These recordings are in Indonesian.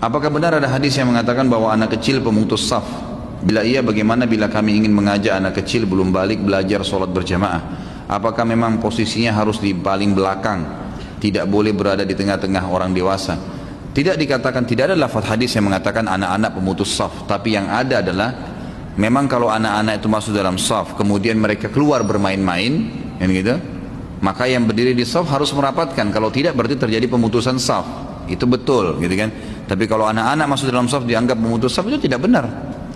Apakah benar ada hadis yang mengatakan bahwa anak kecil pemutus saf? Bila iya, bagaimana bila kami ingin mengajak anak kecil belum balik belajar sholat berjamaah? Apakah memang posisinya harus di paling belakang, tidak boleh berada di tengah-tengah orang dewasa? Tidak dikatakan, tidak ada lafaz hadis yang mengatakan anak-anak pemutus saf. Tapi yang ada adalah, memang kalau anak-anak itu masuk dalam saf, kemudian mereka keluar bermain-main, gitu, maka yang berdiri di saf harus merapatkan. Kalau tidak, berarti terjadi pemutusan saf. Itu betul, gitu kan? Tapi kalau anak-anak masuk dalam saf dianggap pemutus saf, itu tidak benar.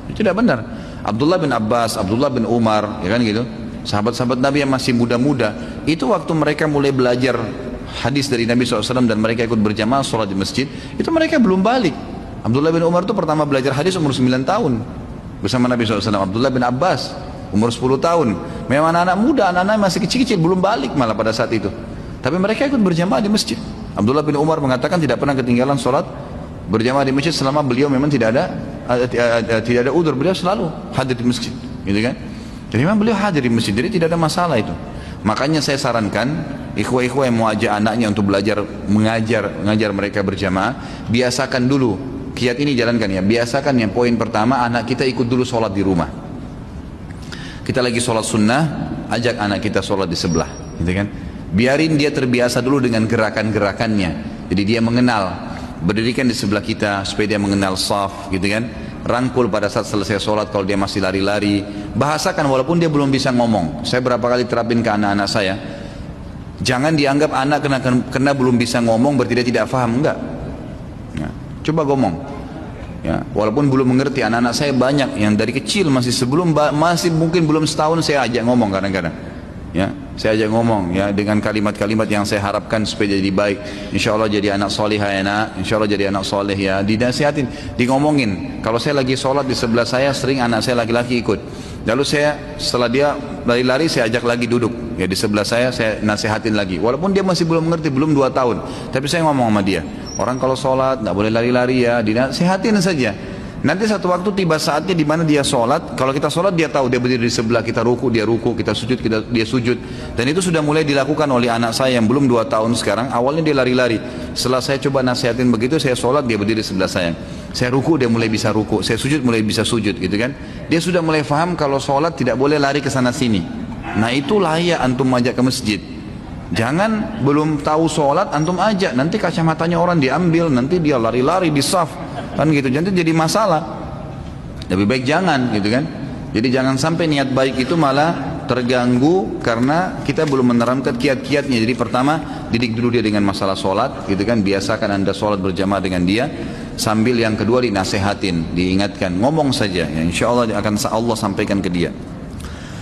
Itu tidak benar. Abdullah bin Abbas, Abdullah bin Umar, ya kan gitu, sahabat-sahabat Nabi yang masih muda-muda, itu waktu mereka mulai belajar hadis dari Nabi SAW dan mereka ikut berjamaah sholat di masjid, itu mereka belum balik. Abdullah bin Umar itu pertama belajar hadis umur 9 tahun bersama Nabi SAW. Abdullah bin Abbas umur 10 tahun. Memang anak-anak muda, anak-anak masih kecil-kecil, belum balik malah pada saat itu. Tapi mereka ikut berjamaah di masjid. Abdullah bin Umar mengatakan tidak pernah ketinggalan sholat berjamaah di masjid selama beliau memang tidak ada udzur, beliau selalu hadir di masjid, gitu kan? Jadi memang beliau hadir di masjid, jadi tidak ada masalah itu. Makanya saya sarankan ikhwah-ikhwah yang mau ajak anaknya untuk belajar mengajar mereka berjamaah, biasakan dulu kiat ini, jalankan ya. Biasakan yang poin pertama, anak kita ikut dulu sholat di rumah. Kita lagi sholat sunnah, ajak anak kita sholat di sebelah, gitu kan? Biarin dia terbiasa dulu dengan gerakan-gerakannya. Jadi dia mengenal, berdirikan di sebelah kita supaya dia mengenal saf, gitu kan? Rangkul pada saat selesai sholat kalau dia masih lari-lari. Bahasakan walaupun dia belum bisa ngomong. Saya berapa kali terapin ke anak-anak saya. Jangan dianggap anak kena belum bisa ngomong berarti dia tidak paham, enggak. Ya, coba ngomong. Ya, walaupun belum mengerti, anak-anak saya banyak yang dari kecil masih mungkin belum setahun saya ajak ngomong kadang-kadang. Ya, saya ajak ngomong ya dengan kalimat-kalimat yang saya harapkan supaya jadi baik. Insya Allah jadi anak solihah ya nak. Insya Allah jadi anak soleh ya. Dinasihatin, di ngomongin. Kalau saya lagi sholat di sebelah saya, sering anak saya laki-laki ikut. Lalu saya setelah dia lari-lari, saya ajak lagi duduk ya di sebelah saya nasihatin lagi. Walaupun dia masih belum mengerti, belum 2 tahun, tapi saya ngomong sama dia. Orang kalau sholat nggak boleh lari-lari ya. Dinasihatin saja. Nanti satu waktu tiba saatnya di mana dia sholat. Kalau kita sholat dia tahu, dia berdiri di sebelah kita, ruku dia ruku, kita sujud dia sujud. Dan itu sudah mulai dilakukan oleh anak saya yang belum 2 tahun sekarang. Awalnya dia lari-lari. Setelah saya coba nasihatin begitu, saya sholat dia berdiri di sebelah saya. Saya ruku dia mulai bisa ruku, saya sujud mulai bisa sujud, gitu kan? Dia sudah mulai faham kalau sholat tidak boleh lari ke sana sini. Nah itu layak antum ajak ke masjid. Jangan belum tahu sholat antum ajak, nanti kacamatanya orang diambil, nanti dia lari-lari di saf, kan gitu, jadi masalah. Lebih baik jangan, gitu kan? Jadi jangan sampai niat baik itu malah terganggu karena kita belum menerapkan kiat-kiatnya. Jadi pertama, didik dulu dia dengan masalah sholat, gitu kan? Biasakan anda sholat berjamaah dengan dia. Sambil yang kedua dinasehatin, diingatkan, ngomong saja. Ya, insya Allah akan Allah sampaikan ke dia.